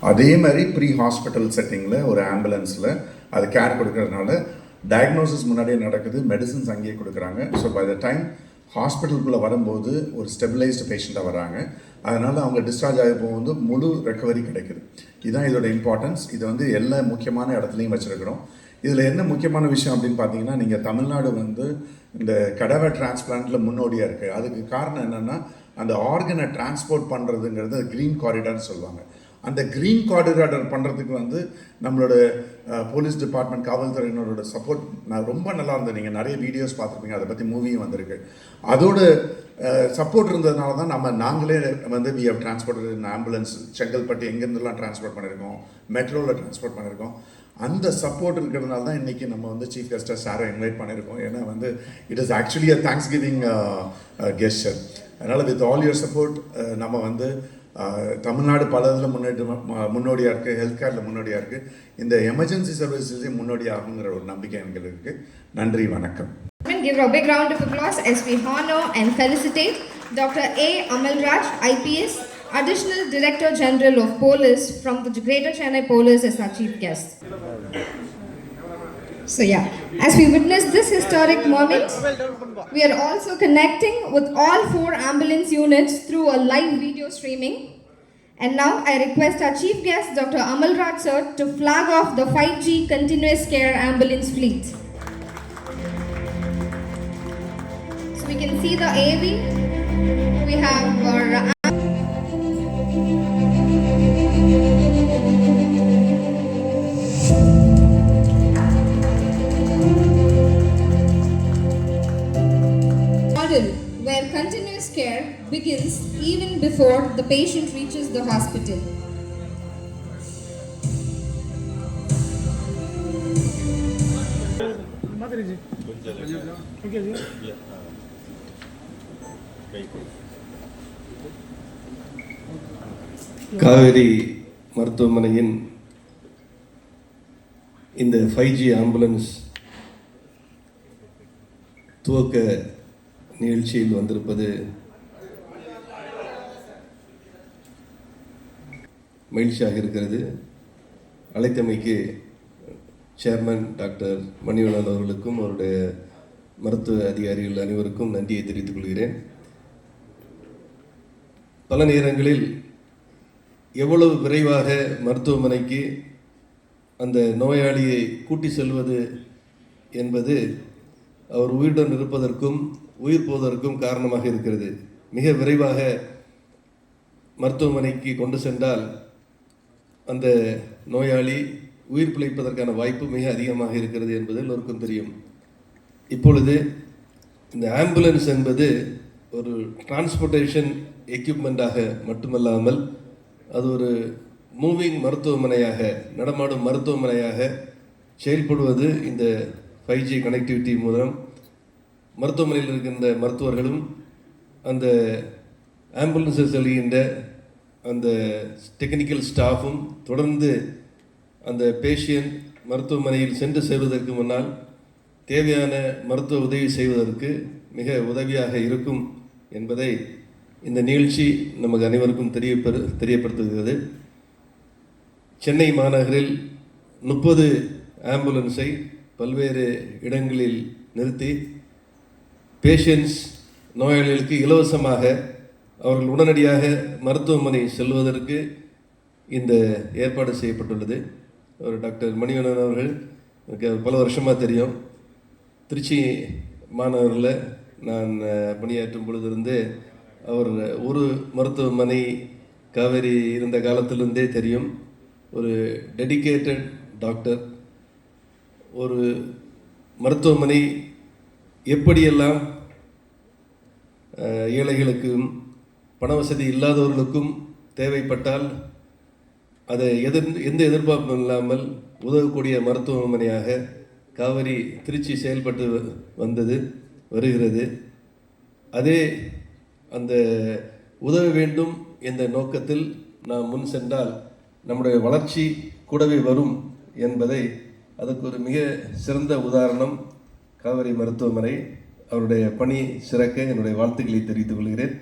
அதே மாதிரி pre hospital செட்டிங்கில் ஒரு ஆம்புலன்ஸில் அது கேர் கொடுக்கறதுனால டயக்னோசிஸ் முன்னாடியே நடக்குது, மெடிசன்ஸ் அங்கேயே கொடுக்குறாங்க. ஸோ பை த டைம் ஹாஸ்பிட்டலுக்குள்ளே வரும்போது ஒரு ஸ்டெபிளைஸ்டு பேஷண்ட்டாக வராங்க. அதனால் அவங்க டிஸ்சார்ஜ் ஆகி போகும்போது முழு ரெக்கவரி கிடைக்குது. இதுதான் இதோட இம்பார்ட்டன்ஸ். இது வந்து எல்லா முக்கியமான இடத்துலையும் வச்சுருக்கிறோம். இதில் என்ன முக்கியமான விஷயம் அப்படின்னு பார்த்தீங்கன்னா, நீங்கள் தமிழ்நாடு வந்து இந்த கடவர் டிரான்ஸ்பிளான்ட்டில் முன்னோடியாக இருக்குது. அதுக்கு காரணம் என்னென்னா, அந்த ஆர்கனை டிரான்ஸ்போர்ட் பண்ணுறதுங்கிறது க்ரீன் காரிடார்னு சொல்லுவாங்க. அந்த க்ரீன் காரிடார் பண்ணுறதுக்கு வந்து நம்மளோட போலீஸ் டிபார்ட்மெண்ட், காவல்துறையினரோட சப்போர்ட் ரொம்ப நல்லா இருந்தது. நீங்கள் நிறைய வீடியோஸ் பார்த்துருப்பீங்க, அதை பற்றி மூவியும் வந்திருக்கு. அதோட சப்போர்ட் இருந்ததுனால தான் நாங்களே வந்து we have transport in ambulance. Chengalpattu எங்கேருந்துலாம் டிரான்ஸ்போர்ட் பண்ணியிருக்கோம், மெட்ரோவில் டிரான்ஸ்போர்ட் பண்ணியிருக்கோம். அந்த சப்போர்ட் இருக்கிறதுனால தான் இன்றைக்கி நம்ம வந்து சீஃப் கெஸ்ட்டாக சாரை இன்வைட் பண்ணியிருக்கோம். ஏன்னா வந்து it is actually a thanks giving gesture. அதனால் வித் ஆல் யுவர் சப்போர்ட் நம்ம வந்து தமிழ்நாடு பல இதில் முன்னோடியாக இருக்குது, ஹெல்த் கேரில் முன்னோடியாக இருக்குது, இந்த எமர்ஜென்சி சர்வீசஸையும் முன்னோடி ஆகுங்கிற ஒரு நம்பிக்கை எங்களுக்கு இருக்குது. நன்றி, வணக்கம். Give a big round of applause as we honor and felicitate Dr. A. Amalraj, IPS, Additional Director General of Police from the Greater Chennai Police as our chief guest. So as we witness this historic moment, we are also connecting with all 4 ambulance units through a live video streaming. And now I request our chief guest, Dr. Amalraj sir, to flag off the 5G continuous care ambulance fleet. So we can see the AV. We have our where continuous care begins even before the patient reaches the hospital. Kaveri மருத்துவமனையின் இந்த 5G ambulance துவக்க நிகழ்ச்சியில் வந்திருப்பது மகிழ்ச்சியாக இருக்கிறது. அழைத்தமைக்கு chairman doctor Manivannan அவர்களுக்கும் அவருடைய மருத்துவ அதிகாரிகள் அனைவருக்கும் நன்றியை தெரிவித்துக் கொள்கிறேன். பல நேரங்களில் எவ்வளவு விரைவாக மருத்துவமனைக்கு அந்த நோயாளியை கூட்டி செல்வது என்பது அவர் உயிருடன் இருப்பதற்கும் உயிர் போவதற்கும் காரணமாக இருக்கிறது. மிக விரைவாக மருத்துவமனைக்கு கொண்டு சென்றால் அந்த நோயாளி உயிர் பிழைப்பதற்கான வாய்ப்பு மிக அதிகமாக இருக்கிறது என்பது எல்லோருக்கும் தெரியும். இப்பொழுது இந்த ஆம்புலன்ஸ் என்பது ஒரு டிரான்ஸ்போர்ட்டேஷன் எக்யூப்மெண்ட்டாக மட்டுமல்லாமல் அது ஒரு மூவிங் மருத்துவமனையாக, நடமாடும் மருத்துவமனையாக செயல்படுவது இந்த 5G கனெக்டிவிட்டி மூலம் மருத்துவமனையில் இருக்கின்ற மருத்துவர்களும் அந்த ஆம்புலன்ஸை செல்கின்ற அந்த டெக்னிக்கல் ஸ்டாஃபும் தொடர்ந்து அந்த பேஷண்ட் மருத்துவமனையில் சென்று சேர்வதற்கு முன்னால் தேவையான மருத்துவ உதவி செய்வதற்கு மிக உதவியாக இருக்கும் என்பதை இந்த நிகழ்ச்சி நமக்கு அனைவருக்கும் தெரியப்படுத்துகிறது. சென்னை மாநகரில் 30 ஆம்புலன்ஸை பல்வேறு இடங்களில் நிறுத்தி பேஷண்ட்ஸ், நோயாளிகளுக்கு இலவசமாக அவர்கள் உடனடியாக மருத்துவமனை செல்வதற்கு இந்த ஏற்பாடு செய்யப்பட்டுள்ளது. ஒரு டாக்டர் மணிவண்ணன் அவர்கள் எனக்கு பல வருஷமாக தெரியும். திருச்சி மாநகரில் நான் பணியாற்றும் பொழுதிருந்து அவர் ஒரு மருத்துவமனை காவேரி இருந்த காலத்திலிருந்தே தெரியும். ஒரு டெடிகேட்டட் டாக்டர். ஒரு மருத்துவமனை எப்படியெல்லாம் ஏழைகளுக்கும் பண வசதி இல்லாதவர்களுக்கும் தேவைப்பட்டால் அதை எந்த எதிர்பார்ப்பும் இல்லாமல் உதவக்கூடிய மருத்துவமனையாக காவேரி திருச்சி செயல்பட்டு வருகிறது. அதே அந்த உதவ வேண்டும் என்ற நோக்கத்தில் நாம் முன் சென்றால் நம்முடைய வளர்ச்சி கூடவே வரும் என்பதை அதுக்கு ஒரு மிக சிறந்த உதாரணம் காவேரி மருத்துவமனை. அவருடைய பணி சிறக்க என்னுடைய வாழ்த்துக்களை தெரிவித்துக் கொள்கிறேன்.